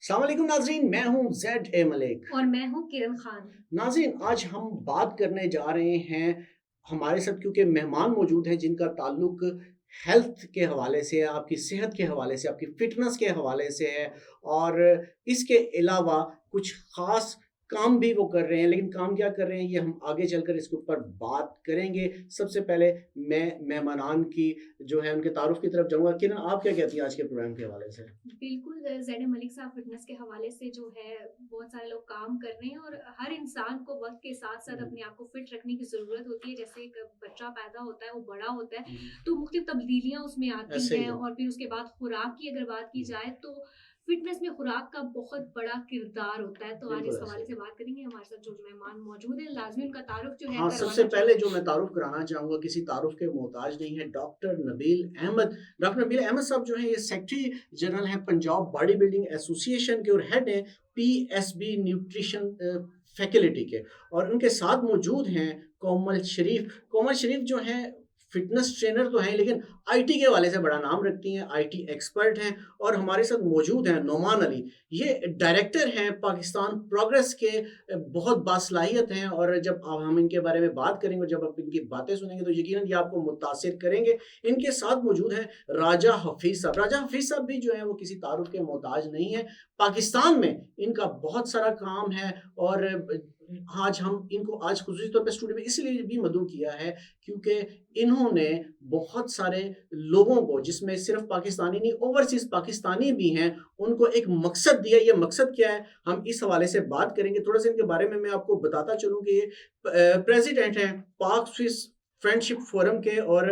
अस्सलाम वालेकुम नाज़रीन, मैं हूँ ज़ैड ए मलिक। और मैं हूँ किरण खान। नाज़रीन, आज हम बात करने जा रहे हैं, हमारे साथ क्योंकि मेहमान मौजूद हैं जिनका ताल्लुक हेल्थ के हवाले से है, आपकी सेहत के हवाले से, आपकी फ़िटनेस के हवाले से है और इसके अलावा कुछ ख़ास काम भी वो कर रहे हैं, लेकिन काम क्या कर रहे हैं ये हम आगे चलकर इसके ऊपर बात करेंगे। सबसे पहले मैं मेहमानान की जो है उनके तारुफ़ की तरफ जाऊँगा। किरण, आप क्या कहती हैं आज के प्रोग्राम के हवाले से? बिल्कुल ज़ैड मलिक साहब फ़िटनेस के हवाले से जो है बहुत सारे लोग काम कर रहे हैं और हर इंसान को वक़्त के साथ-साथ हुँ, अपने आप को फ़िट रखने की ज़रूरत होती है। जैसे एक बच्चा पैदा होता है, वो बड़ा होता है, हुँ, तो मुख्तलिफ़ तब्दीलियाँ उसमें आती ऐसे ही हैं है। और फिर उसके बाद खुराक की अगर बात की हुँ, जाए तो फ़िटनेस में खुराक का बहुत बड़ा किरदार होता है। तो आज बिल्कुल इस ऐसे हवाले ही से है। बात करेंगे। हमारे साथ जो मेहमान मौजूद हैं, लाज़मी उनका तारुफ़ जो है हाँ, सबसे करवाना पहले चाहूँगी। जो मैं तारुफ़ कराना चाहूँगा किसी तारुफ़ के मोहताज नहीं है, डॉक्टर नबील अहमद। डॉक्टर नबील अहमद साहब जो हैं ये सेक्रेटरी जनरल हैं पंजाब बॉडी बिल्डिंग एसोसिएशन के और हेड हैं पीएसबी न्यूट्रिशन फैकल्टी के और उनके साथ मौजूद हैं कोमल शरीफ। कोमल शरीफ जो हैं फ़िटनेस ट्रेनर तो हैं लेकिन आईटी के हवाले से बड़ा नाम रखती हैं, आईटी एक्सपर्ट हैं और हमारे साथ मौजूद हैं नोमान अली। ये डायरेक्टर हैं पाकिस्तान प्रोग्रेस के बहुत बासलाहियत हैं और जब अब हम इनके बारे में बात करेंगे, जब आप इनकी बातें सुनेंगे तो यकीनन ये आपको मुतासिर करेंगे। इनके साथ मौजूद हैं राजा हफ़ीज़ साहब। राजा हफ़ीज़ साहब भी जो हैं वो किसी तारुफ़ के मोहताज नहीं हैं। पाकिस्तान में इनका बहुत सारा काम है और आज हम इनको आज ख़ुसूसी तौर पे स्टूडियो में इसलिए भी मदऊ किया है क्योंकि इन्होंने बहुत सारे लोगों को जिसमें सिर्फ़ पाकिस्तानी नहीं ओवरसीज़ पाकिस्तानी भी हैं, उनको एक मकसद दिया। ये मकसद क्या है? हम इस हवाले से बात करेंगे। थोड़ा-सा इनके बारे में मैं आपको बताता चलूँ कि ये प्रेज़िडेंट हैं पाक स्विस फ्रेंडशिप फोरम के और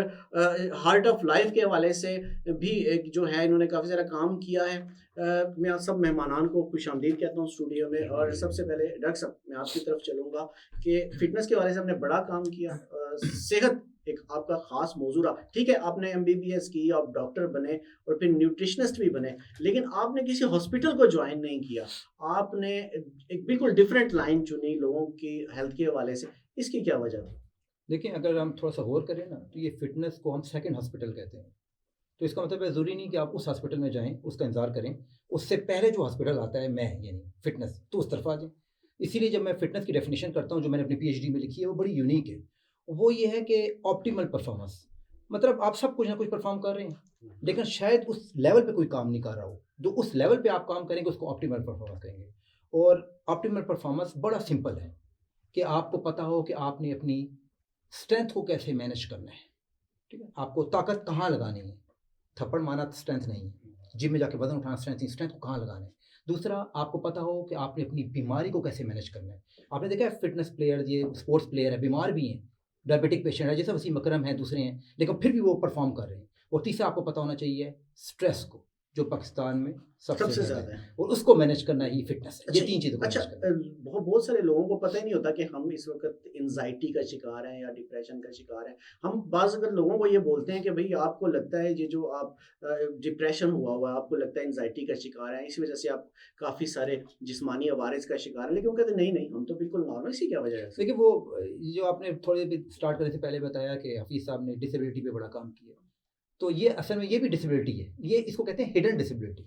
हार्ट ऑफ लाइफ के हवाले से भी एक जो है इन्होंने काफ़ी सारा काम किया है। मैं सब मेहमानान को खुशामदीद कहता हूँ स्टूडियो में और सबसे पहले डॉक्टर साहब मैं आपकी तरफ चलूँगा कि फ़िटनेस के हवाले से आपने बड़ा काम किया। सेहत एक आपका ख़ास मौज़ू रहा। ठीक है, आपने एमबीबीएस की, आप डॉक्टर बने और फिर न्यूट्रिशनिस्ट भी बने, लेकिन आपने किसी हॉस्पिटल को जॉइन नहीं किया। आपने एक बिल्कुल डिफरेंट लाइन चुनी लोगों की हेल्थ के हवाले से। इसकी क्या वजह थी? देखिए, अगर हम थोड़ा-सा गौर करें ना, तो ये फ़िटनेस को हम सेकंड हॉस्पिटल कहते हैं। तो इसका मतलब है ज़रूरी नहीं कि आप उस हॉस्पिटल में जाएँ, उसका इंतज़ार करें। उससे पहले जो हॉस्पिटल आता है मैं यानी फ़िटनेस, तो उस तरफ आ जाएँ। इसीलिए जब मैं फ़िटनेस की डेफ़िनेशन करता हूँ, जो मैंने अपनी पीएचडी में लिखी है, वो बड़ी यूनिक है। वो ये है कि ऑप्टिमल परफ़ॉर्मेंस, मतलब आप सब कुछ ना कुछ परफ़ॉर्म कर रहे हैं, लेकिन शायद उस लेवल पे कोई काम नहीं कर रहा हो। जो उस लेवल पे आप काम करेंगे, उसको ऑप्टिमल परफ़ॉर्मेंस कहेंगे। और ऑप्टिमल परफ़ॉर्मेंस बड़ा सिंपल है कि आपको पता हो कि आपने अपनी स्ट्रेंथ को कैसे मैनेज करना है, ठीक है? आपको ताकत कहाँ लगानी है, थप्पड़ मारना स्ट्रेंथ नहीं है, जिम में जाके वज़न उठाना स्ट्रेंथ नहीं, स्ट्रेंथ को कहाँ लगाना है। दूसरा, आपको पता हो कि आपने अपनी बीमारी को कैसे मैनेज करना है। आपने देखा है फ़िटनेस प्लेयर, ये स्पोर्ट्स प्लेयर है, बीमार भी हैं, डायबिटिक पेशेंट है, जैसे वसीम अकरम हैं, दूसरे हैं, लेकिन फिर भी वो परफ़ॉर्म कर रहे हैं। और तीसरा, आपको पता होना चाहिए स्ट्रेस को, जो पाकिस्तान में सबसे सबसे ज़्यादा ज़्यादा है, है। और उसको मैनेज करना ही फ़िटनेस है। ये अच्छा 3 चीज़ों को अच्छा मैनेज करना है। बहुत बहुत सारे लोगों को पता ही नहीं होता कि हम इस वक़्त एंग्ज़ायटी का शिकार हैं या डिप्रेशन का शिकार हैं। हम बाज़ अगर लोगों को ये बोलते हैं कि भई आपको लगता है ये जो आप डिप्रेशन हुआ है, आपको लगता है एंग्ज़ायटी का शिकार हैं, इसी वज़ह से आप काफ़ी सारे जिस्मानी अवारिस का शिकार हैं। लेकिन वो कहते हैं नहीं, नहीं हम तो बिल्कुल नॉर्मल। इसकी क्या वजह है ऐसा? देखिए, वो जो आपने थोड़ी देर स्टार्ट करने से पहले बताया कि हफ़ीज़ साहब ने डिसेबिलिटी पे बड़ा काम किया। तो ये असल में ये भी डिसेबिलिटी है। ये इसको कहते हैं हिडन डिसेबिलिटी।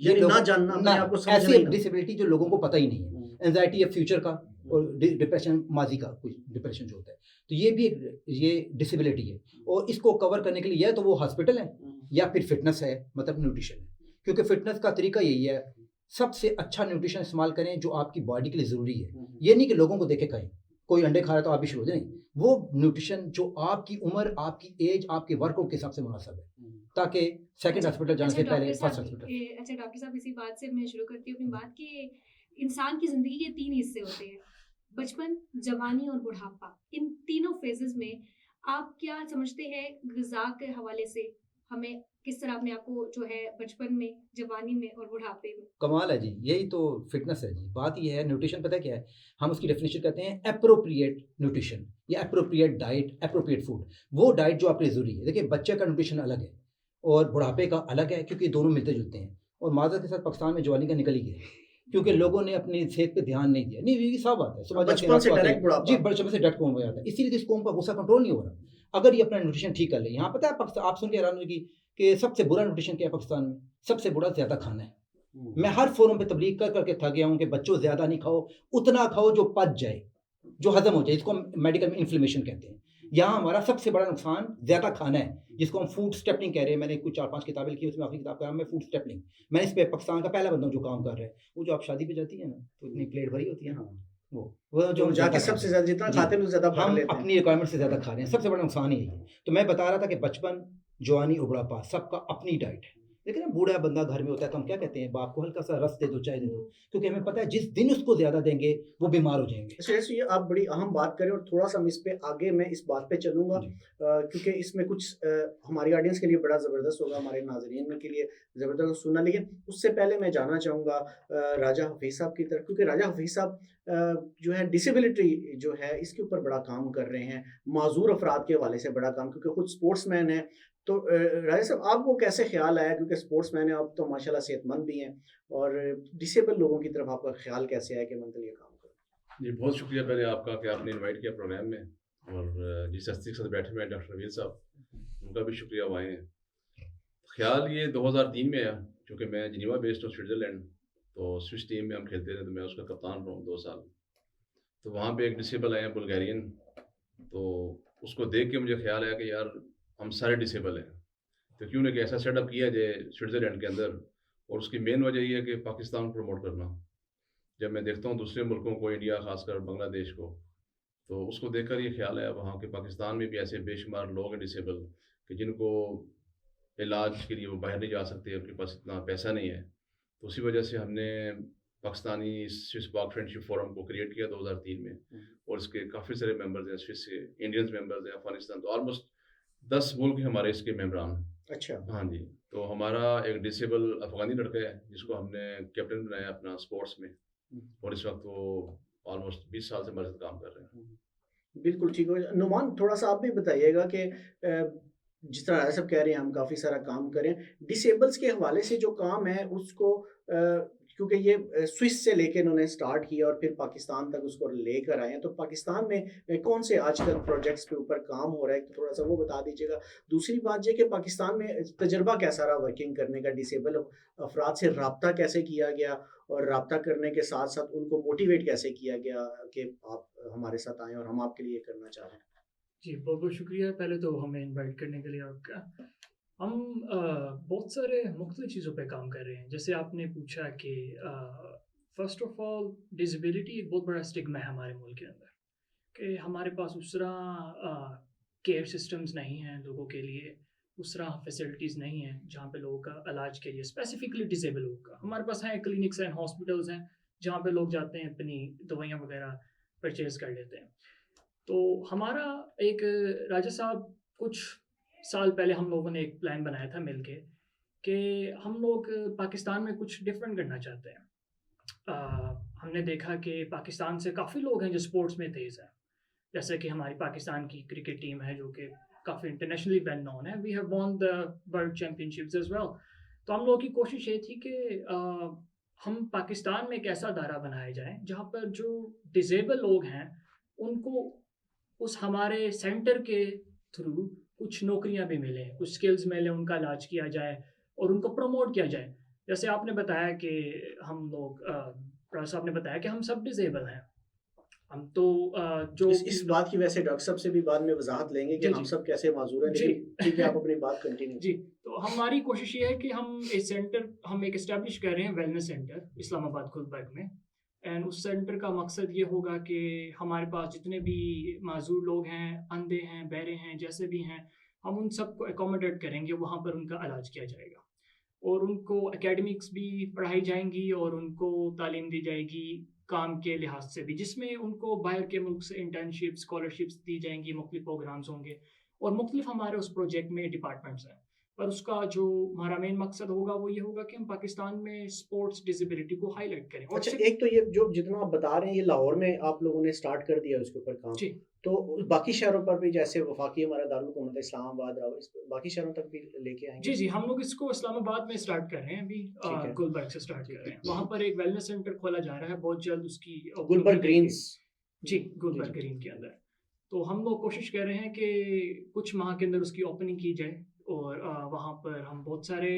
ये यानी ना लोगों जानना, ना अपने आप को समझना ऐसी ही ना। डिसेबिलिटी जो लोगों को पता ही नहीं है। हुँ, एंग्ज़ायटी है फ्यूचर का, हुँ, और डिप्रेशन माज़ी का, कुछ डिप्रेशन जो होता है। तो ये भी एक ये डिसेबिलिटी है, और इसको कवर करने के लिए या तो वो हॉस्पिटल है हुँ, या फिर फ़िटनेस है, मतलब न्यूट्रिशन है। क्योंकि फ़िटनेस का तरीका यही है, सबसे अच्छा न्यूट्रिशन इस्तेमाल करें जो आपकी बॉडी के लिए ज़रूरी है। हुँ, ये नहीं कि लोगों को देख के खाएँ। कोई अंडे खा रहा है तो आप भी शुरू हो जाएँ, नहीं। वो न्यूट्रिशन जो आपकी उम्र, आपकी एज, आपके वर्कआउट के हिसाब से मुनासिब है, हुँ, ताकि सेकंड अच्छा हॉस्पिटल जाने अच्छा से पहले डॉक्टर फर्स्ट साहब हॉस्पिटल। अच्छा डॉक्टर साहब इसी बात से मैं शुरू करती हूँ अपनी बात कि इंसान की ज़िंदगी के 3 हिस्से होते हैं, बचपन, जवानी और बुढ़ापा। इन तीनों फ़ेज़ेज़ में आप क्या समझते हैं ग़िज़ा के हवाले से हमें किस तरह अपने आप को जो है बचपन में, जवानी में और बुढ़ापे में कमाल है जी, यही तो फ़िटनेस है जी। बात ये है, न्यूट्रिशन पता है क्या है? हम उसकी डेफ़िनिशन कहते हैं एप्रोप्रिएट न्यूट्रिशन या एप्रोप्रिएट डाइट, एप्रोप्रिएट फूड। वो डाइट जो आपके लिए ज़रूरी है। देखिए, बच्चे का न्यूट्रिशन अलग है और बुढ़ापे का अलग है, क्योंकि दोनों मिलते-जुलते हैं। और माज़रत के साथ पाकिस्तान में जवानी का निकल ही गया, क्योंकि लोगों ने अपनी सेहत पे ध्यान नहीं दिया। नहीं, ये साफ बात है, सुबह जागते हैं, बचपन रात से को आते डायरेक्ट हैं। जी, बुढ़ापा। बचपन से डट हो जाता है। इसीलिए तो इस कौम का गुस्सा कंट्रोल नहीं हो रहा। अगर ये अपना न्यूट्रिशन ठीक कर ले, यहाँ पता है आप सुन के हैरान होंगे कि सबसे बुरा न्यूट्रिशन क्या है पाकिस्तान में? सबसे बुरा ज़्यादा खाना है। मैं हर फोरम पे तबलीग कर करके थक गया हूँ कि बच्चों ज़्यादा नहीं खाओ, उतना खाओ जो पच जाए, जो हजम हो जाए, इसको हम मेडिकल में इन्फ्लेमेशन कहते हैं। यहाँ हमारा सबसे बड़ा नुकसान ज़्यादा खाना है, जिसको हम फूड स्टेपलिंग कह रहे हैं। मैंने कुछ 4-5 किताबें लिखी, उसमें आखिरी किताब का नाम है फूड स्टेपलिंग। मैं इस पे पाकिस्तान का पहला बंदा हूँ जो काम कर रहा है। वो जो आप शादी पे जाती है ना, तो इतनी प्लेट भरी होती है ना, वो जो जो हम जाके ज़्यादा सबसे खाते ज़्यादा जितना हैं। जी, खाते हैं उतना ज़्यादा भर हम लेते हैं। अपनी रिक्वायरमेंट से ज़्यादा खा रहे हैं, सबसे बड़ा नुकसान यही है। तो मैं बता रहा था कि बचपन, जवानी और बुढ़ापा सबका अपनी डाइट है। लेकिन अब बूढ़ा बंदा घर में होता है तो हम क्या कहते हैं, बाप को हल्का सा रस दे दो, चाय दे दो, क्योंकि हमें पता है जिस दिन उसको ज़्यादा देंगे वो बीमार हो जाएंगे। श्रेयस, ये आप बड़ी अहम बात करें और थोड़ा सा हम इस पे आगे मैं इस बात पे चलूंगा, जी। क्योंकि इसमें कुछ हमारी ऑडियंस के लिए बड़ा ज़बरदस्त होगा, हमारे नाजरीन के लिए ज़बरदस्त सुनना। लेकिन उससे पहले मैं जाना चाहूँगा राजा हफीज़ साहब की तरफ, क्योंकि राजा हफीज़ साहब जो है डिसेबिलिटी जो है इसके ऊपर बड़ा काम कर रहे हैं, माजूर अफराद के हवाले से बड़ा काम, क्योंकि खुद स्पोर्ट्समैन है। तो राजा साहब, आपको कैसे ख्याल आया, क्योंकि स्पोर्ट्समैन है आप तो माशाल्लाह सेहतमंद भी हैं, और डिसेबल लोगों की तरफ आपका ख्याल कैसे आया कि मतलब ये काम करें? जी, बहुत शुक्रिया पहले आपका कि आपने इनवाइट किया प्रोग्राम में, और जिस हस्ती के साथ बैठे हुए हैं डॉक्टर नबील साहब, उनका भी शुक्रिया वो आए हैं। ख्याल ये 2003 में है, क्योंकि मैं जिनेवा बेस्ड हूँ स्विट्ज़रलैंड, तो स्विस टीम में हम खेलते थे, तो मैं उसका कप्तान रहा हूँ 2 साल। तो वहाँ पे एक डिसेबल आए हैं बुल्गारियन, तो उसको देख के मुझे ख्याल आया कि यार हम सारे डिसेबल हैं, तो क्यों नहीं कि ऐसा सेटअप किया जाए स्विट्ज़रलैंड के अंदर। और उसकी मेन वजह ये है कि पाकिस्तान को प्रमोट करना। जब मैं देखता हूँ दूसरे मुल्कों को, इंडिया खासकर बांग्लादेश को, तो उसको देखकर ये ख्याल आया वहाँ के पाकिस्तान में भी ऐसे बेशुमार लोग हैं डिसेबल, कि जिनको इलाज के लिए वो बाहर नहीं जा सकते, उनके पास इतना पैसा नहीं है। तो उसी वजह से हमने पाकिस्तानी स्विस पाक फ्रेंडशिप फोरम को क्रिएट किया 2003 में, और इसके काफ़ी सारे मेंबर्स हैं, स्विस के, इंडियंस मेंबर्स हैं, अफगानिस्तान, तो ऑलमोस्ट 10 मुल्क हैं हमारे इसके मेंबरान। अच्छा। हाँ जी, तो हमारा एक डिसेबल अफगानी लड़का है जिसको हमने कैप्टन बनाया अपना स्पोर्ट्स में, और इस वक्त वो ऑलमोस्ट 20 साल से हमारे साथ काम कर रहे हैं। बिल्कुल ठीक हो। नुमान, थोड़ा सा आप भी बताइएगा कि जिस तरह सब कह रहे हैं हम काफ़ी सारा काम करें, डिसेबल्स के हवाले से जो काम है उसको क्योंकि ये स्विस से लेके इन्होंने स्टार्ट किया और फिर पाकिस्तान तक उसको लेकर आए हैं, तो पाकिस्तान में कौन से आजकल प्रोजेक्ट्स के ऊपर काम हो रहा है, तो थोड़ा सा वो बता दीजिएगा। दूसरी बात ये कि पाकिस्तान में तजर्बा कैसा रहा वर्किंग करने का, डिसेबल अफराद से रब्ता कैसे किया गया, और रब्ता करने के साथ साथ उनको मोटिवेट कैसे किया गया कि आप हमारे साथ आएँ और हम आपके लिए करना चाह रहे हैं। जी, बहुत बहुत शुक्रिया पहले तो हमें इनवाइट करने के लिए आपका। हम बहुत सारे मुख्तलिफ चीज़ों पे काम कर रहे हैं। जैसे आपने पूछा कि फ़र्स्ट ऑफ ऑल डिसेबिलिटी एक बहुत बड़ा स्टिग्मा है हमारे मुल्क के अंदर, कि हमारे पास उस तरह केयर सिस्टम्स नहीं हैं लोगों के लिए, उस तरह फैसिलिटीज़ नहीं हैं जहाँ पे लोगों का इलाज के लिए स्पेसिफिकली डिसेबल लोगों का। हमारे पास हैं क्लिनिक्स एंड हॉस्पिटल्स हैं जहाँ पे लोग जाते हैं, अपनी दवाइयाँ वगैरह परचेज़ कर लेते हैं। तो हमारा एक राजा साहब कुछ साल पहले हम लोगों ने एक प्लान बनाया था मिलके कि हम लोग पाकिस्तान में कुछ डिफरेंट करना चाहते हैं। हमने देखा कि पाकिस्तान से काफ़ी लोग हैं जो स्पोर्ट्स में तेज़ हैं, जैसे कि हमारी पाकिस्तान की क्रिकेट टीम है जो कि काफ़ी इंटरनेशनली वेल नोन है। We have won the world championships as well. तो हम लोगों की कोशिश ये थी कि हम पाकिस्तान में एक ऐसा दायरा बनाया जाए जहाँ पर जो डिसेबल लोग हैं उनको उस हमारे सेंटर के थ्रू कुछ नौकरियां भी मिलें, कुछ स्किल्स मिलें, उनका इलाज किया जाए और उनको प्रमोट किया जाए। जैसे आपने बताया कि हम लोग साहब ने बताया कि हम सब डिसेबल हैं, हम तो जो इस बात की वैसे डॉक्टर साहब से भी बाद में वजाहत लेंगे कि जी, हम जी। सब कैसे माजूर हैं, जी। लेकिन ठीक है, आप अपनी बात कंटिन्यू। जी, तो हमारी कोशिश ये है कि हम एक इस्टेब्लिश कर रहे हैं वेलनेस सेंटर इस्लामाबाद गुलबर्ग में। एंड उस सेंटर का मकसद ये होगा कि हमारे पास जितने भी माजूर लोग हैं, अंधे हैं, बहरे हैं, जैसे भी हैं, हम उन सबको एकोमोडेट करेंगे, वहाँ पर उनका इलाज किया जाएगा और उनको एकेडमिक्स भी पढ़ाई जाएंगी और उनको तालीम दी जाएगी काम के लिहाज से भी, जिसमें उनको बाहर के मुल्क से इंटर्नशिप स्कॉलरशिप्स दी जाएंगी, मुख्तलिफ प्रोग्राम्स होंगे और मुख्तलिफ हमारे उस प्रोजेक्ट में डिपार्टमेंट्स हैं। पर उसका जो हमारा मेन मकसद होगा वो ये होगा कि हम पाकिस्तान में स्पोर्ट्स डिसेबिलिटी को हाईलाइट करें। और अच्छा, एक तो ये जो जितना आप बता रहे हैं, ये लाहौर में आप लोगों ने स्टार्ट कर दिया उसके ऊपर काम, जी, तो बाकी शहरों पर भी, जैसे वफाकी हमारा दारुल हुकूमत इस्लामाबाद रहा, बाकी शहरों तक भी लेके आएंगे? जी, जी, हम लोग इसको इस्लामाबाद में स्टार्ट कर रहे हैं अभी, ठीक है। गुलबर्ग से स्टार्ट कर रहे हैं। वहाँ पर एक वेलनेस सेंटर खोला जा रहा है, बहुत जल्द उसकी opening गुलबर्ग की जाएगी। ग्रीन्स। जी, गुलबर्ग ग्रीन के अंदर। तो हम लोग कोशिश कर रहे हैं कि कुछ माह के अंदर उसकी ओपनिंग की जाए। और वहाँ पर हम बहुत सारे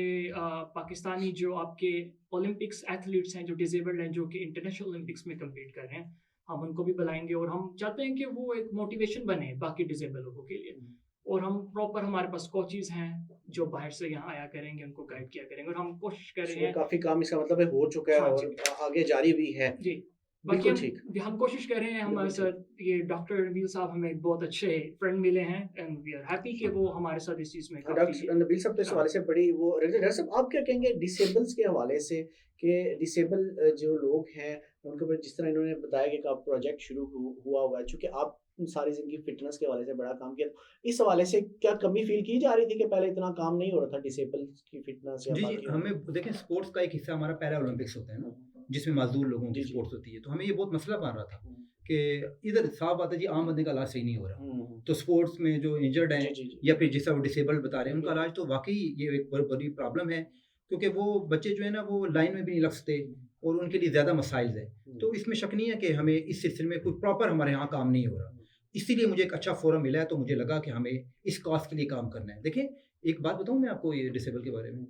पाकिस्तानी जो आपके ओलंपिक्स एथलीट्स हैं जो डिसेबल्ड हैं जो कि इंटरनेशनल ओलंपिक्स में कम्पीट कर रहे हैं, हम उनको भी बुलाएंगे और हम चाहते हैं कि वो एक मोटिवेशन बने बाकी डिसेबल लोगों के लिए। और हम प्रॉपर, हमारे पास कोचेज़ हैं जो बाहर से यहाँ आया करेंगे, उनको गाइड किया करेंगे और हम कोशिश कर रहे हैं। काफी काम इसका मतलब है हो चुका है हाँ और आगे जारी भी है जी। बिल्कुल बाकी ठीक। हम कोशिश कर रहे हैं, हमारे साथ ये डॉक्टर नबील साहब हमें बहुत अच्छे फ्रेंड मिले हैं एंड वी आर हैप्पी कि वो हमारे साथ इस चीज़ में काफ़ी। डॉक्टर नबील साहब तो इस हवाले से बड़ी वो डॉक्टर साहब आप क्या कहेंगे डिसेबल्स के हवाले से कि डिसेबल जो लोग हैं उनके ऊपर जिस तरह इन्होंने बताया कि आप प्रोजेक्ट शुरू हुआ हुआ है, चूँकि आप सारी ज़िंदगी फिटनेस के हवाले से बड़ा काम किया, इस हवाले से क्या कमी फील की जा रही थी कि पहले इतना काम नहीं हो रहा था डिसेबल्स की फिटनेस या जी बाकी? हमें देखें स्पोर्ट्स का एक हिस्सा हमारा पैरा ओलंपिक्स होता है ना, जिसमें मजदूर लोगों की जी, जी। स्पोर्ट्स होती है, तो हमें ये बहुत मसला बन रहा था कि इधर साफ बात है जी, आम बंदे का इलाज सही नहीं हो रहा। तो स्पोर्ट्स में जो इंजर्ड हैं जी, जी। या फिर जिस तरह वो डिसेबल्ड बता रहे हैं उनका इलाज तो वाकई ये एक बड़ी प्रॉब्लम है, क्योंकि वो बच्चे जो है ना वो लाइन में भी नहीं लग सकते और उनके लिए ज़्यादा मसाइल है। तो इसमें शक नहीं है कि हमें इस सिलसिले में कोई प्रॉपर हमारे यहाँ काम नहीं हो रहा, इसीलिए मुझे एक अच्छा फोरम मिला है, तो मुझे लगा कि हमें इस कॉज के लिए काम करना है। देखिए एक बात बताऊँ मैं आपको ये डिसेबल के बारे में,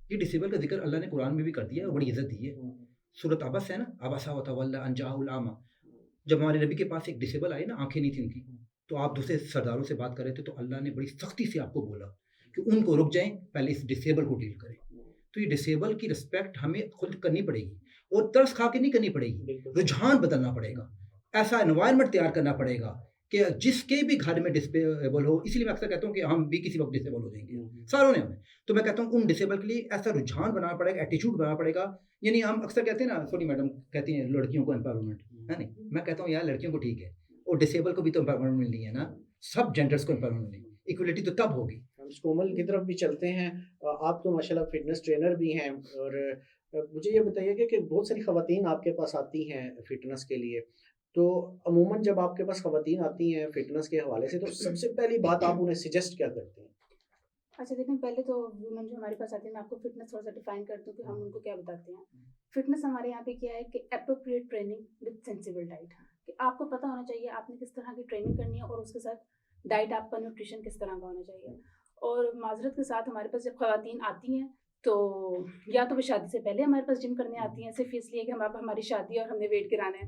ये डिसेबल का जिक्र अल्लाह ने कुरान में भी कर दिया है और बड़ी इज्जत दी है। सूरत अबस है ना, अबसा व तवल्ला अन जाअहुल आमा, जब हमारे नबी के पास एक डिसेबल आए ना, आंखें नहीं थी उनकी, तो आप दूसरे सरदारों से बात कर रहे थे तो अल्लाह ने बड़ी सख्ती से आपको बोला कि उनको रुक जाएं, पहले इस डिसेबल को डील करें। तो ये डिसेबल की रिस्पेक्ट हमें खुद करनी पड़ेगी और तरस खा के नहीं करनी पड़ेगी, रुझान बदलना पड़ेगा, ऐसा एनवायरनमेंट तैयार करना पड़ेगा कि जिसके भी घर में डिसेबल हो। इसीलिए मैं अक्सर कहता हूँ कि हम भी किसी वक्त डिसेबल हो जाएंगे, सारों ने हमें, तो मैं कहता हूँ उन डिसेबल के लिए ऐसा रुझान बनाना पड़ेगा, एटीट्यूड बनाना पड़ेगा। यानी हम अक्सर कहते हैं ना, सॉरी मैडम कहती हैं लड़कियों को एम्पावरमेंट है नहीं, मैं कहता हूँ यार लड़कियों को ठीक है और डिसेबल को भी तो एम्पावरमेंट मिलनी है ना, सब जेंडर्स को एम्पावरमेंट मिलनी, इक्वलिटी तो तब होगी। हम कोमल की तरफ भी चलते हैं। आप तो माशाल्लाह फिटनेस ट्रेनर भी हैं और मुझे ये बताइए कि बहुत सारी ख़वातीन आपके पास आती हैं फिटनेस के लिए, तो अमूमन जब आपके पास ख़वातीन आती हैं फिटनेस के हवाले से तो सबसे पहली बात आप उन्हें सजेस्ट क्या करते हैं? अच्छा देखें, पहले तो वुमेन जो हमारे पास आती है, मैं आपको फिटनेस थोड़ा सा डिफाइन कर दूँ कि हम उनको क्या बताते हैं। फिटनेस हमारे यहाँ पे क्या है कि appropriate training with sensible diet, कि आपको पता होना चाहिए आपने किस तरह की ट्रेनिंग करनी है और उसके साथ डाइट आपका न्यूट्रिशन किस तरह का होना चाहिए। और माजरत के साथ हमारे पास जब ख़वातीन आती हैं तो या तो वो शादी से पहले हमारे पास जिम करने आती हैं सिर्फ इसलिए कि हमारी शादी और हमने वेट गिराना है,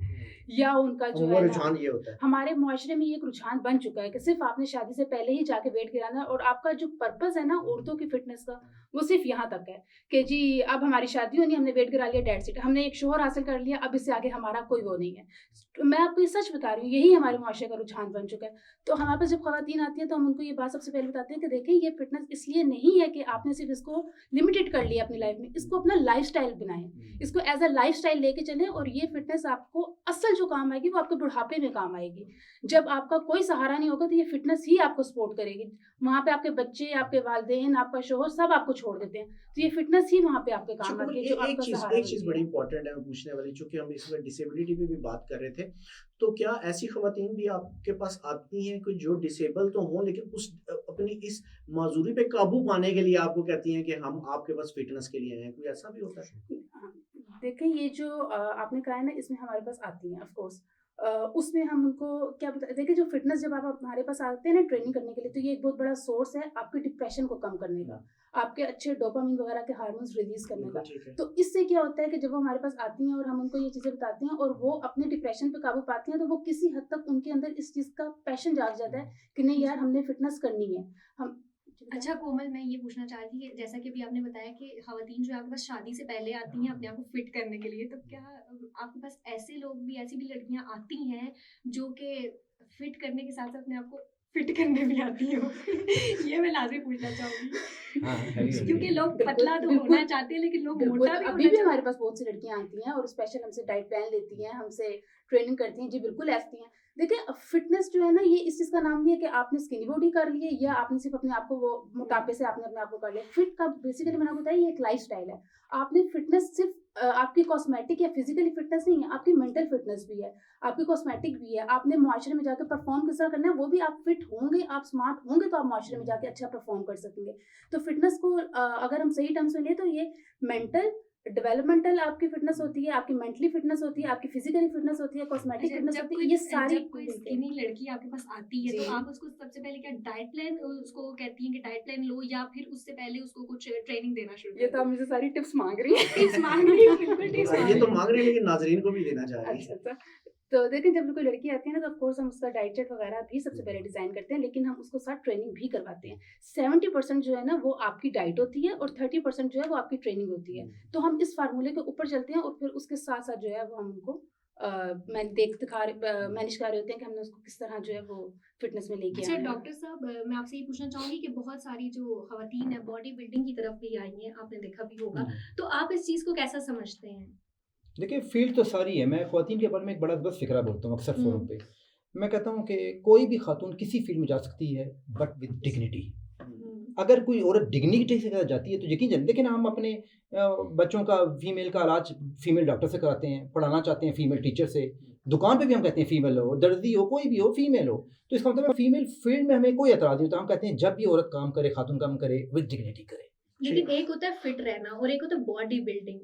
या उनका जो है रुझान ये होता है हमारे मुआशरे में ये एक रुझान बन चुका है कि सिर्फ आपने शादी से पहले ही जाके वेट गिराना है और आपका जो पर्पस है ना औरतों की फिटनेस का वो सिर्फ यहाँ तक है कि जी अब हमारी शादी होनी, हमने वेट गिरा लिया, डेट सीट, हमने एक शोहर हासिल कर लिया, अब इससे आगे हमारा कोई वो नहीं है। तो मैं आपको ये सच बता रही हूँ, यही हमारे मुआशरे का रुझान बन चुका है। तो हमारे पास जब ख़वातीन आती हैं तो हम उनको ये बात सबसे पहले बताते हैं कि देखें ये फिटनेस इसलिए नहीं है कि आपने सिर्फ इसको लिमिटेड कर लिया अपनी लाइफ में, इसको अपना लाइफस्टाइल बनाएं, इसको एज अ लाइफस्टाइल लेके चलें और ये फिटनेस आपको असल जो काम आएगी वो आपके बुढ़ापे में काम आएगी। जब आपका कोई सहारा नहीं होगा तो ये फिटनेस ही आपको सपोर्ट करेगी। वहाँ पे आपके बच्चे, आपके वालिदैन, आपका शोहर सब आपको छोड़ देते हैं, तो ये फिटनेस ही वहाँ पे आपके काम आती है जो आपका सहारा एक चीज़ बड़ी इंपॉर्टेंट है पूछने वाली, चूंकि हम इसमें डिसेबिलिटी पे भी बात कर रहे थे, तो क्या ऐसी ख़वातीन भी आपके पास आती हैं कि जो डिसेबल तो हों लेकिन उस अपनी इस माजूरी पे काबू पाने के लिए आपको कहती हैं कि हम आपके पास फिटनेस के लिए हैं, कोई ऐसा भी होता है? देखें ये जो आपने कहा है ना, इसमें हमारे पास आती हैं ऑफ कोर्स, उसमें हम उनको क्या बता, देखिए जो फिटनेस जब आप हमारे पास आते हैं ना ट्रेनिंग करने के लिए, तो ये एक बहुत बड़ा सोर्स है आपके डिप्रेशन को कम करने का, आपके अच्छे डोपामिन वगैरह के हार्मोन्स रिलीज करने का। तो इससे क्या होता है कि जब वो हमारे पास आती हैं और हम उनको ये चीज़ें बताते हैं और वो अपने डिप्रेशन पे काबू पाती हैं, तो वो किसी हद तक उनके अंदर इस चीज़ का पैशन जाग जाता है कि नहीं यार हमने फिटनेस करनी है। हम अच्छा कोमल, मैं ये पूछना चाह रही थी कि जैसा कि अभी आपने बताया कि ख़वातीन जो आपके पास शादी से पहले आती हैं अपने आप को फिट करने के लिए, तो क्या आपके पास ऐसे लोग भी, ऐसी भी लड़कियां आती हैं जो कि फिट करने के साथ साथ अपने आप को फिट करने भी आती हो? ये मैं लाजमी पूछना चाहूँगी क्योंकि लोग पतला तो होना चाहते हैं लेकिन लोग मोटा भी अभी भी हमारे पास बहुत सी लड़कियां आती हैं और स्पेशल हमसे डाइट प्लान लेती हैं, हमसे ट्रेनिंग करती हैं। जी बिल्कुल ऐसी हैं। देखिए फिटनेस जो है ना, ये इस चीज़ का नाम नहीं है कि आपने स्किनी बॉडी कर ली है या आपने सिर्फ अपने आप को वो मोटापे से आपने अपने आप को कर लिया। फिट का बेसिकली मैंने आपको बताया ये एक लाइफस्टाइल है। आपने फिटनेस सिर्फ आपकी कॉस्मेटिक या फिजिकली फिटनेस नहीं है, आपकी मेंटल फिटनेस भी है, आपकी कॉस्मेटिक भी है। आपने मुआशरे में जाकर परफॉर्म किस तरह करना है वो भी, आप फिट होंगे, आप स्मार्ट होंगे तो आप मुआशरे में जाके अच्छा परफॉर्म कर सकेंगे। तो फिटनेस को अगर हम सही टर्म्स में लें तो ये मेंटल, डेवलपमेंटल आपकी फिटनेस होती है, आपकी मेंटली फिटनेस होती है, आपकी फिजिकली फिटनेस होती है, कॉस्मेटिक फिटनेस जब होती कोई है, ये सारी जब कोई स्किनी लड़की आपके पास आती है तो जी। आप उसको सबसे पहले क्या डाइट प्लान उसको कहती हैं कि डाइट प्लान लो, या फिर उससे पहले उसको कुछ ट्रेनिंग देना शुरू ये कर तो आप मुझे सारी टिप्स मांग रही हैं। टिप्स मांग रही हूँ, बिल्कुल टिप्स मांग ये रही तो हूँ। मांग रही है लेकिन नाजरीन को भी देना चाह रही है। अच्छा। तो देखिए, जब कोई लड़की आती है ना, तो ऑफ कोर्स हम उसका डाइट चार्ट वगैरह भी सबसे पहले डिजाइन करते हैं, लेकिन हम उसको साथ ट्रेनिंग भी करवाते हैं। 70% जो है ना वो आपकी डाइट होती है और 30% जो है वो आपकी ट्रेनिंग होती है। तो हम इस फार्मूले के ऊपर चलते हैं और फिर उसके साथ साथ जो है वो हम उनको मैनेज कर रहे होते हैं कि हमने उसको किस तरह जो है वो फिटनेस में लेके अच्छा आना है। डॉक्टर साहब, मैं आपसे ये पूछना चाहूंगी कि बहुत सारी जो खवातीन है बॉडी बिल्डिंग की तरफ भी आई हैं, आपने देखा भी होगा, तो आप इस चीज को कैसा समझते हैं? देखिए, फील्ड तो सारी है। मैं ख्वातीन के बारे में एक बड़ा बस फिक्रा बोलता हूँ अक्सर फोरम हम्म। पे। मैं कहता हूँ कि कोई भी खातून किसी फील्ड में जा सकती है, बट विद डिग्निटी। अगर कोई औरत डिग्निटी से जाती है तो यकीन जान, देखिए ना, हम अपने बच्चों का फीमेल का इलाज फीमेल डॉक्टर से कराते हैं, पढ़ाना चाहते हैं फीमेल टीचर से, दुकान पे भी हम कहते हैं फीमेल हो, दर्जी हो, कोई भी हो, फीमेल हो। तो इसका मतलब फीमेल फील्ड में हमें कोई एतराज़ नहीं होता। हम कहते हैं जब भी औरत काम करे, खातून काम करे, विद डिग्निटी करे। लेकिन एक होता है फिट रहना और एक होता है बॉडी बिल्डिंग,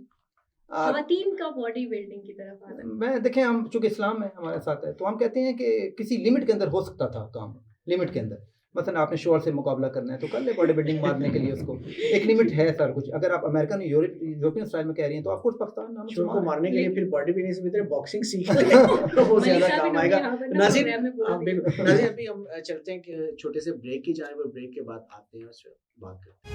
आ, खवातीन का बॉडी बिल्डिंग की तरफ आना। मैं देखें, हम चूंकि इस्लाम में हमारे साथ है, तो हम कहते हैं कि किसी लिमिट के अंदर हो सकता था काम, लिमिट के अंदर। मसलन आपने शोर से मुकाबला करना है तो कर ले बॉडी बिल्डिंग मारने के लिए, उसको एक लिमिट है सर कुछ। अगर आप अमेरिकन यूरोपियन स्टाइल में कह रही हैं तो आपको पाकिस्तान नाम शोर को मारने के लिए फिर बॉडी बिल्डिंग से भीतर बॉक्सिंग सीख ले तो वो ज्यादा मनीषा काम भी आएगा। यहाँ पे ना नाज़िर, प्रोग्राम में बोल हाँ, रही है। बिल्कुल। नाज़िर, अभी हम चलते हैं कि छोटे से ब्रेक की जाए और ब्रेक के बाद आते हैं, उससे बात करते हैं।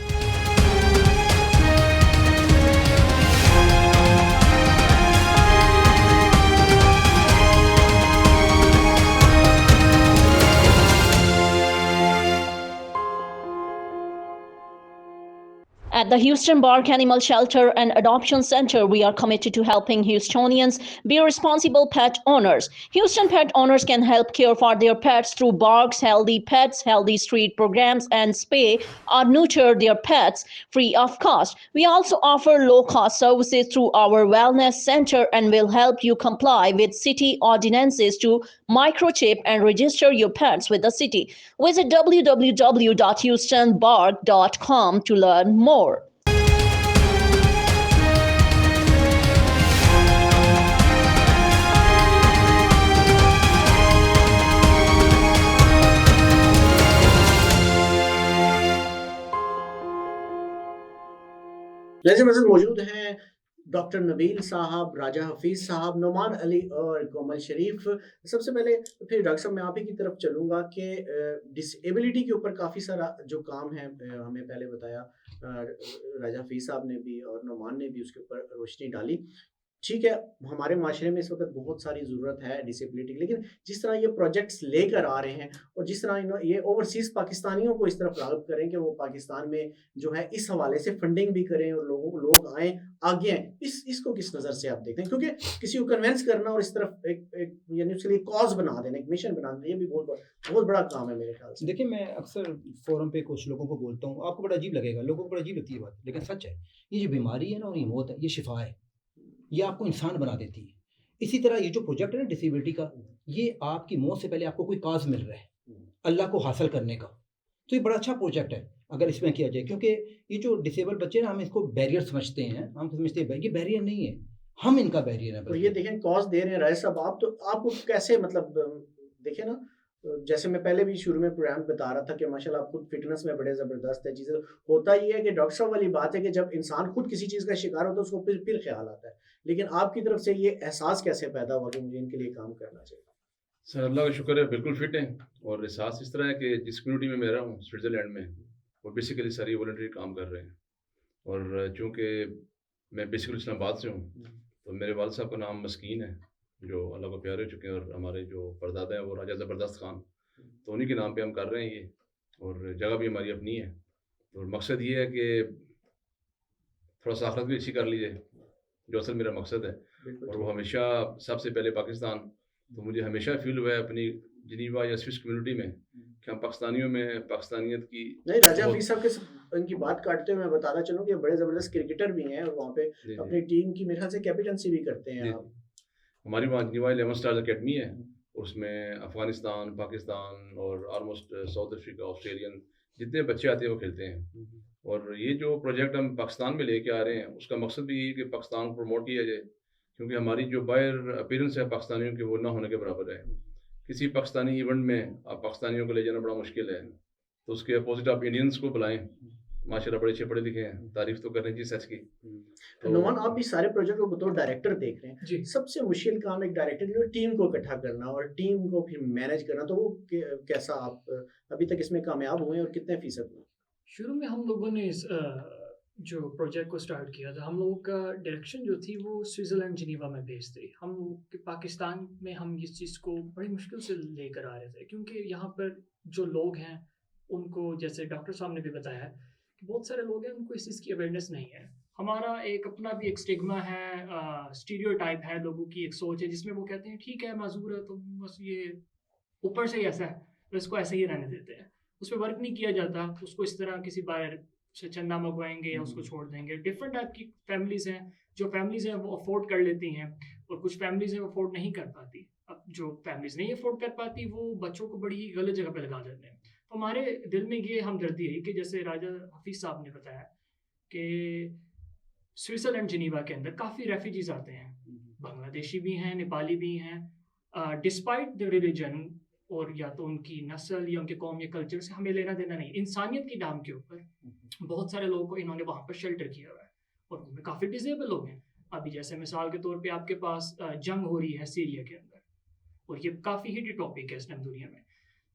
At the Houston Bark Animal Shelter and Adoption Center, we are committed to helping Houstonians be responsible pet owners. Houston pet owners can help care for their pets through Bark's Healthy Pets, Healthy Street programs, and spay or neuter their pets free of cost. We also offer low-cost services through our wellness center and will help you comply with city ordinances to microchip and register your pets with the city. Visit www.houstonbark.com to learn more. जैसे मौजूद मौजूद हैं doctor Nabeel साहब, राजा हफीज साहब, नुमान अली और कोमल शरीफ। सबसे पहले फिर डॉक्टर साहब मैं आप ही की तरफ चलूँगा कि डिसेबिलिटी के ऊपर काफ़ी सारा जो काम है हमें पहले बताया राजा हफीज साहब ने भी और नुमान ने भी उसके ऊपर रोशनी डाली। ठीक है, हमारे माशरे में इस वक्त बहुत सारी ज़रूरत है डिसेबिलिटी की, लेकिन जिस तरह ये प्रोजेक्ट्स लेकर आ रहे हैं और जिस तरह ये ओवरसीज़ पाकिस्तानियों को इस तरफ राग़िब करें कि वो पाकिस्तान में जो है इस हवाले से फंडिंग भी करें और लोग आएँ, आगे आएँ, इसको किस नज़र से आप देखते हैं? क्योंकि किसी को कन्विंस करना और इस तरफ एक यानी उसके लिए कॉज बना देना, एक मिशन बना देना, ये भी बहुत बड़ा काम है मेरे ख्याल से। देखिए, मैं अक्सर फोरम पे कुछ लोगों को बोलता हूँ, आपको बड़ा अजीब लगेगा, लोगों को बड़ा अजीब लगती है बात, लेकिन सच है। ये जो बीमारी है ना और ये मौत है, ये शिफा है, ये आपको इंसान बना देती है। इसी तरह ये जो प्रोजेक्ट है ना डिसेबिलिटी का, ये आपकी मौत से पहले आपको कोई काज मिल रहा है अल्लाह को हासिल करने का, तो ये बड़ा अच्छा प्रोजेक्ट है अगर इसमें किया जाए। क्योंकि ये जो डिसेबल बच्चे ना, हम इसको बैरियर समझते हैं, हम समझते हैं ये बैरियर नहीं है, हम इनका बैरियर है। और ये देखें कॉज दे रहे हैं राय साहब आप, तो आपको कैसे मतलब देखें ना, जैसे मैं पहले भी शुरू में प्रोग्राम बता रहा था कि माशाल्लाह आप खुद फिटनेस में बड़े ज़बरदस्त है चीज़ें। होता ही है कि डॉक्टर साहब वाली बात है कि जब इंसान खुद किसी चीज़ का शिकार होता है उसको फिर ख्याल आता है, लेकिन आपकी तरफ से ये एहसास कैसे पैदा हुआ कि मुझे इनके लिए काम करना चाहिए? सर अल्लाह का शुक्र है, बिल्कुल फिट हैं। और एहसास इस तरह है कि जिस कम्युनिटी में मैं रहा हूँ स्विट्ज़रलैंड में, वो बेसिकली सारी वॉलंटरी काम कर रहे हैं। और चूँकि मैं बेसिकली इस्लामाबाद से हूँ, तो मेरे वालिद साहब का नाम मस्कीन है, जो अल्लाह को प्यारे हो चुके हैं, और हमारे जो परदादा हैं वो राजा ज़बरदस्त खान, तो उन्हीं के नाम पे हम कर रहे हैं ये, और जगह भी हमारी अपनी है। और मकसद ये है कि थोड़ा सा आखिरत भी अच्छी कर लीजिए, जो असल मेरा मकसद है। और वो हमेशा सबसे पहले पाकिस्तान, तो मुझे हमेशा फील हुआ है अपनी जिनीवा या स्विस कम्युनिटी में कि हम पाकिस्तानियों में पाकिस्तानियत की। नहीं, राजा हफीज साहब के इनकी बात काटते हुए मैं बताना चाहूँ कि बड़े ज़बरदस्त क्रिकेटर भी हैं और वहाँ पे अपनी टीम की मेरे ख्याल से कैप्टनसी भी करते हैं आप। हमारी वहाँ जिनीवा 11 स्टार्स अकेडमी है, उसमें अफ़गानिस्तान, पाकिस्तान और ऑलमोस्ट साउथ अफ्रीका, ऑस्ट्रेलियन जितने बच्चे आते हैं वो खेलते हैं। और ये जो प्रोजेक्ट हम पाकिस्तान में लेके आ रहे हैं उसका मकसद भी यही है कि पाकिस्तान को प्रमोट किया जाए, क्योंकि हमारी जो बाहर अपीयरेंस है पाकिस्तानियों की वो ना होने के बराबर है। किसी पाकिस्तानी इवेंट में आप पाकिस्तानियों को ले जाना बड़ा मुश्किल है, तो उसके अपोजिट आप इंडियंस को बुलाएं, माशाल्लाह बड़े अच्छे पढ़े लिखे हैं, तारीफ तो करनी चाहिए सच की। तो नोमान, आप भी सारे प्रोजेक्ट को बतौर डायरेक्टर देख रहे हैं, जी सबसे मुश्किल काम एक डायरेक्टर की टीम को इकट्ठा करना और टीम को फिर मैनेज करना, तो वो कैसा आप अभी तक इसमें कामयाब हुए और कितने फीसद हुए? शुरू में हम लोगों ने इस जो प्रोजेक्ट को स्टार्ट किया था, हम लोगों का डायरेक्शन जो थी वो स्विट्ज़रलैंड जिनीवा में बेस्ड थी। हम पाकिस्तान में हम इस चीज़ को बड़ी मुश्किल से लेकर आ रहे थे, क्योंकि यहाँ पर जो लोग हैं उनको, जैसे डॉक्टर साहब ने भी बताया कि बहुत सारे लोग हैं उनको इस चीज़ की अवेयरनेस नहीं है। हमारा एक अपना भी एक स्टिग्मा है, स्टीरियोटाइप है, लोगों की एक सोच है जिसमें वो कहते हैं ठीक है माजूर है तो बस ये ऊपर से ही ऐसा है तो इसको ऐसे ही रहने देते हैं, उस पर वर्क नहीं किया जाता, उसको इस तरह किसी बाहर से चंदा मंगवाएंगे या उसको छोड़ देंगे। डिफरेंट टाइप की फैमिलीज़ हैं, जो फैमिलीज़ हैं वो अफोर्ड कर लेती हैं और कुछ फैमिलीज़ हैं वो अफोर्ड नहीं कर पाती। अब जो फैमिलीज़ नहीं अफोर्ड कर पाती वो बच्चों को बड़ी गलत जगह पे लगा देते हैं। तो हमारे दिल में ये हमदर्दी है कि जैसे राजा हफीज़ साहब ने बताया कि स्विट्ज़रलैंड जिनीवा के अंदर काफ़ी रेफ्यूजीज़ आते हैं, बांग्लादेशी भी हैं, नेपाली भी हैं, डिस्पाइट द रिलीजन और या तो उनकी नस्ल या उनके कौम या कल्चर से हमें लेना देना नहीं, इंसानियत की नाम के ऊपर बहुत सारे लोगों को इन्होंने वहाँ पर शेल्टर किया हुआ है और उनमें काफ़ी डिसेबल लोग हैं। अभी जैसे मिसाल के तौर पे आपके पास जंग हो रही है सीरिया के अंदर और ये काफ़ी हिट टॉपिक है इस टाइम दुनिया में,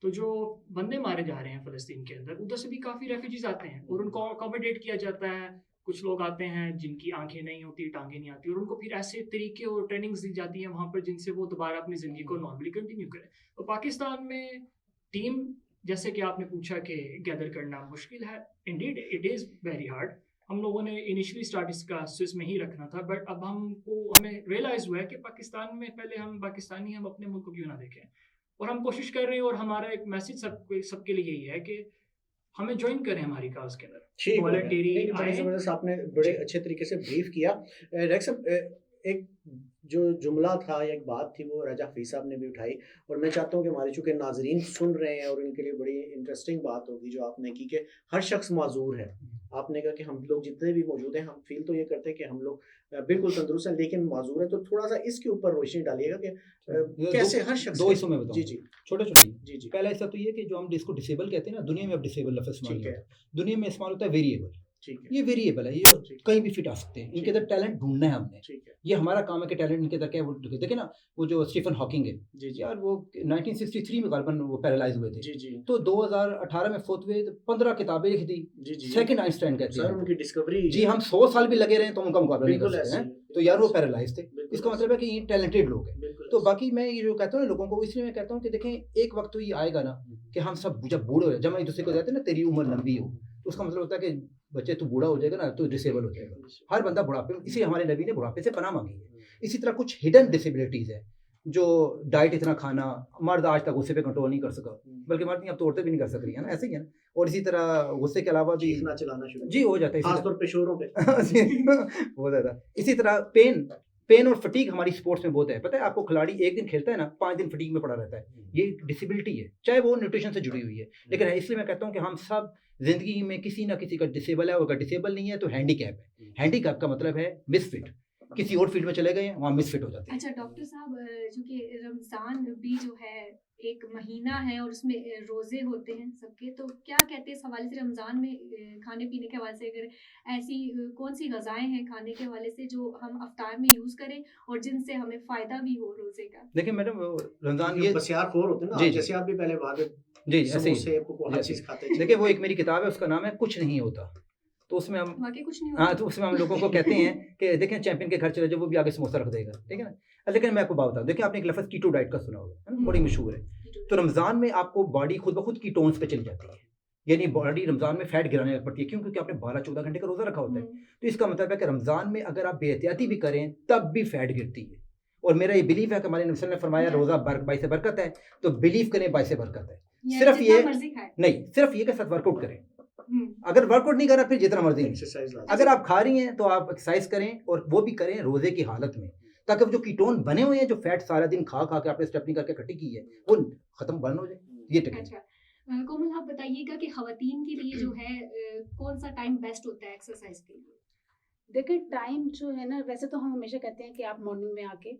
तो जो बंदे मारे जा रहे हैं फ़लस्तीन के अंदर उधर से भी काफ़ी रेफ्यूजीज़ आते हैं और उनको अकोमोडेट किया जाता है। कुछ लोग आते हैं जिनकी आंखें नहीं होती, टांगें नहीं आती और उनको फिर ऐसे तरीके और ट्रेनिंग्स दी जाती हैं वहाँ पर जिनसे वो दोबारा अपनी ज़िंदगी को नॉर्मली कंटिन्यू करें। तो पाकिस्तान में टीम, जैसे कि आपने पूछा कि गैदर करना मुश्किल है, Indeed it is very hard. हम लोगों ने इनिशियली स्टार्ट इसका स्विस में ही रखना था, बट अब हमें रियलाइज़ हुआ है कि पाकिस्तान में पहले हम पाकिस्तानी, हम अपने मुल्क को क्यों ना देखें, और हम कोशिश कर रहे हैं और हमारा एक मैसेज सबके लिए यही है कि हमें ज्वाइन करें हमारी काज के अंदर। ठीक है, वॉलंटियरी नहीं, बड़ी ज़बरदस्त आपने बड़े अच्छे तरीके से ब्रीफ किया। डायरेक्टर साहब, एक जो जुमला था या एक बात थी वो राजा हफीज़ साहब ने भी उठाई और मैं चाहता हूँ कि हमारे चूँकि नाजरीन सुन रहे हैं और उनके लिए बड़ी इंटरेस्टिंग बात होगी जो आपने की कि हर शख्स माजूर है। आपने कहा कि हम लोग जितने भी मौजूद हैं हम फील तो ये करते हैं कि हम लोग बिल्कुल तंदुरुस्त हैं लेकिन माजूर है, तो थोड़ा सा इसके ऊपर रोशनी डालिएगा कि कैसे हर शख्स दो हिस्सों में बताऊं। जी जी छोटे छोटे। जी जी पहला हिस्सा तो ये कि जो हम जिसको डिसेबल कहते हैं ना, दुनिया में अब डिसेबल लफ्ज़ इस्तेमाल ठीक नहीं है, होता। दुनिया में इस्तेमाल होता है वेरिएबल। ठीक है, ये वेरिएबल है, ये ठीक कहीं भी फिट आ सकते हैं, इनके अंदर टैलेंट ढूंढना है हमने। ठीक है, ये हमारा काम है कि टैलेंट इनके अंदर क्या है वो देखिए ना, वो जो स्टीफन हॉकिंग है जी जी यार, वो 1963 में गालबन वो पैरालाइज हुए थे, जी जी तो 2018 में फौत हुए, तो 15 किताबें लिख दी, जी जी सेकंड आइंस्टाइन कहते सर हैं। उनकी डिस्कवरी जी, हम 100 साल भी लगे रहे तो उनका मुकाबला नहीं कर बिल्कुल सकते ऐसे हैं। तो यार वो पैरालाइज थे, बिल्कुल इसका मतलब है कि ये टैलेंटेड लोग हैं। बिल्कुल तो बाकी मैं ये जो कहता हूँ ना लोगों को, इसलिए मैं कहता हूँ कि देखें एक वक्त तो ये आएगा ना कि हम सब जब बूढ़े हो जाए, जब हम एक दूसरे को कहते हैं ना तेरी उम्र लंबी हो, तो उसका मतलब होता है कि बच्चे तू बूढ़ा हो जाएगा ना तो डिसेबल हो जाएगा। हर बंदा बुढ़ापे, इसी हमारे नबी ने बुढ़ापे से पनाह मांगी है। इसी तरह कुछ हिडन डिसेबिलिटीज़ है, जो डाइट इतना खाना, मर्द आज तक गुस्से पे कंट्रोल नहीं कर सका, बल्कि मर्द नहीं अब तो औरतें भी नहीं कर सक रही है ना, ऐसे ही है ना। और इसी तरह गुस्से के अलावा भी चीखना चलाना शुरू जी हो जाता है, खास तौर पे शोरों पे बहुत ज़्यादा। इसी तरह पेन और फटीग हमारी स्पोर्ट्स में बहुत है। पता है आपको, खिलाड़ी एक दिन खेलता है ना, 5 दिन फटीग में पड़ा रहता है। ये डिसेबिलिटी है, चाहे वो न्यूट्रिशन से जुड़ी हुई है, लेकिन इसलिए मैं कहता हूँ कि हम सब जिंदगी में किसी ना किसी का डिसेबल है, और अगर डिसेबल नहीं है तो हैंडीकैप है। हैंडीकैप का मतलब है मिसफिट, किसी और फील्ड में चले गए हैं वहाँ मिसफिट हो जाते हैं। अच्छा डॉक्टर साहब, चूँकि रमज़ान भी जो है एक महीना है और उसमें रोज़े होते हैं सबके, तो क्या कहते हैं इस हवाले से रमज़ान में खाने पीने के हवाले से, अगर ऐसी कौन सी ग़ज़ाएँ हैं खाने के हवाले से जो हम अफ्तार में यूज़ करें और जिनसे हमें फ़ायदा भी हो रोज़े का? देखिए मैडम, रमज़ान ये बसियार खोर होते हैं ना, जी, जैसे आप भी पहले बाद में जी ऐसे ही समोसे हर चीज़ खाते हैं। देखिए, वो एक मेरी किताब है, उसका नाम है कुछ नहीं होता। तो उसमें हम वाकई कुछ नहीं हाँ, होता। तो उसमें हम लोगों को कहते हैं कि देखें चैंपियन के घर चले जाओ, वो भी आगे समोसा रख देगा, ठीक है ना। लेकिन मैं आपको बात बताऊँ, देखिए आपने एक लफ्ज़ कीटो डाइट का सुना होगा, है ना, बड़ी मशहूर है। तो रमज़ान में आपको बॉडी खुद ब खुद कीटोन्स पे चली जाती है, यानी बॉडी रमज़ान में फैट गिराने लग पड़ती है। क्यों? क्योंकि आपने 12-14 घंटे का रोज़ा रखा होता है। तो इसका मतलब है कि रमज़ान में अगर आप बेहतियाती भी करें तब भी फैट गिरती है। और मेरा ये बिलीफ है कि हमारे नबी सल्लल्लाहु अलैहि वसल्लम ने फरमाया रोज़ा बाइस बरकत है, तो बिलीव करें बाइस बरकत है। यानी सिर्फ जितना ये मर्ज़ी खाएं। नहीं, सिर्फ ये कि साथ वर्कआउट करें। हम्म, अगर वर्कआउट नहीं करना फिर जितना मर्जी नहीं। एक्सरसाइज अगर आप खा रही हैं तो आप एक्सरसाइज करें, और वो भी करें रोजे की हालत में, ताकि जो कीटोन बने हुए हैं, जो फैट सारा दिन खा खा के आपने स्टेप नहीं करके इकट्ठी की है, वो खत्म बंद हो जाए। ये टेक्निक। अच्छा कोमल आप बताइएगा कि खवातीन के लिए जो है कौन सा टाइम बेस्ट होता है एक्सरसाइज के लिए? देखिए टाइम जो है ना, वैसे तो हम हमेशा कहते हैं कि आप मॉर्निंग में आके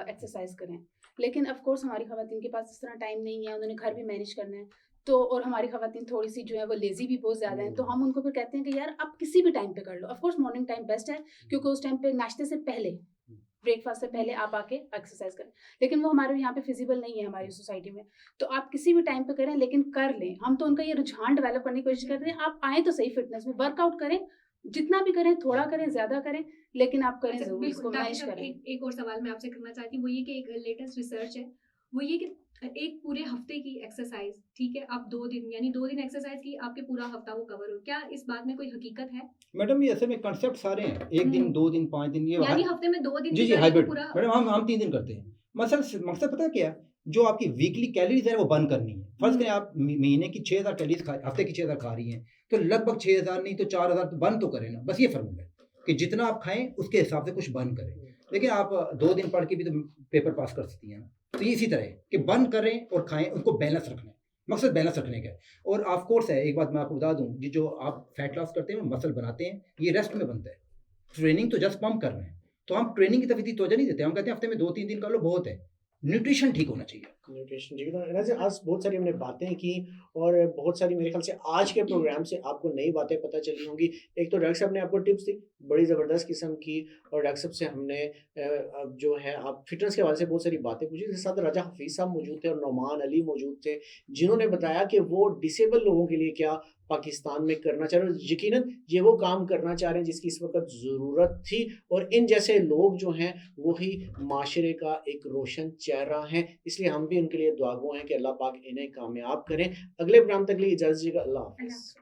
एक्सरसाइज करें, लेकिन ऑफ कोर्स हमारी खवातीन के पास इस तरह टाइम नहीं है, उन्होंने घर भी मैनेज करना है। तो और हमारी खवातीन थोड़ी सी जो है वो लेजी भी बहुत ज़्यादा है, तो हम उनको फिर कहते हैं कि यार आप किसी भी टाइम पे कर लो। Of course morning time best है, क्योंकि उस टाइम पे नाश्ते से पहले, ब्रेकफास्ट से पहले आप आके एक्सरसाइज करें, लेकिन वो हमारे यहाँ पे फिजिबल नहीं है हमारी सोसाइटी में। तो आप किसी भी टाइम पे करें, लेकिन कर लें। हम तो उनका ये रुझान डेवलप करने की कोशिश करते हैं, आप आए तो सही फिटनेस में, वर्कआउट करें, जितना भी करें, थोड़ा करें, ज्यादा करें, लेकिन आप करें अच्छा, जरूर, बिल्कुल। इसको डॉक्टर मैनेज साहब, करें। एक और सवाल मैं आपसे करना चाहती हूँ, वो ये कि एक लेटेस्ट रिसर्च है, वो ये कि एक पूरे हफ्ते की एक्सरसाइज, ठीक है, आप 2 दिन यानी 2 दिन एक्सरसाइज की, आपके पूरा हफ्ता वो कवर हो। क्या इस बात में कोई हकीकत है? मैडम ये असल में कंसेप्ट सारे हैं, एक दिन, 2 दिन, 5 दिन, ये यानी हफ्ते में 2 दिन जी भी जी करें तो हाइब्रिड। पूरा मैडम हम 3 दिन करते हैं। मकसद पता है क्या है? जो आपकी वीकली कैलोरीज है वो बर्न करनी है। फर्ज करें आप महीने की 6000 कैलोरीज हफ्ते की 6000 खा रही हैं, तो लगभग 6000 नहीं तो 4000 तो बर्न तो करें ना। बस ये फार्मूला है कि जितना आप खाएं उसके हिसाब से कुछ बर्न करें। लेकिन आप 2 दिन पढ़ के भी तो पेपर पास कर सकती हैं ना। तो ये इसी तरह है कि बर्न करें और खाएं, उनको बैलेंस रखना है। मकसद बैलेंस रखने का है। और ऑफ कोर्स है, एक बात मैं आपको बता दूं, ये जो आप फैट लॉस करते हैं, मसल बनाते हैं, ये रेस्ट में बनता है। ट्रेनिंग तो जस्ट पंप कर रहे हैं, तो हम ट्रेनिंग की तरफ इतनी तवज्जो नहीं देते। हम कहते हैं हफ्ते में 2-3 दिन कर लो, बहुत है। न्यूट्रिशन ठीक होना चाहिए। न्यूट्रिशन जी, तो आज बहुत सारी हमने बातें की और बहुत सारी मेरे ख्याल से आज के प्रोग्राम से आपको नई बातें पता चली होंगी। एक तो डॉक्टर साहब ने आपको टिप्स दी बड़ी ज़बरदस्त किस्म की, और डॉक्टर साहब से हमने अब जो है आप फिटनेस के हवाले से बहुत सारी बातें पूछी। इसके साथ राजा हफीज़ साहब मौजूद थे और नौमान अली मौजूद थे, जिन्होंने बताया कि वो डिसेबल लोगों के लिए क्या पाकिस्तान में करना चाह रहे हैं। यकीनन ये वो काम करना चाह रहे हैं जिसकी इस वक्त ज़रूरत थी, और इन जैसे लोग जो हैं वही माशरे का एक रोशन चेहरा हैं। इसलिए हम भी उनके लिए दुआगो हैं कि अल्लाह पाक इन्हें कामयाब करें। अगले प्रोग्राम तक लिए इजाज़त दीजिएगा। अल्लाह हाफ़िज़।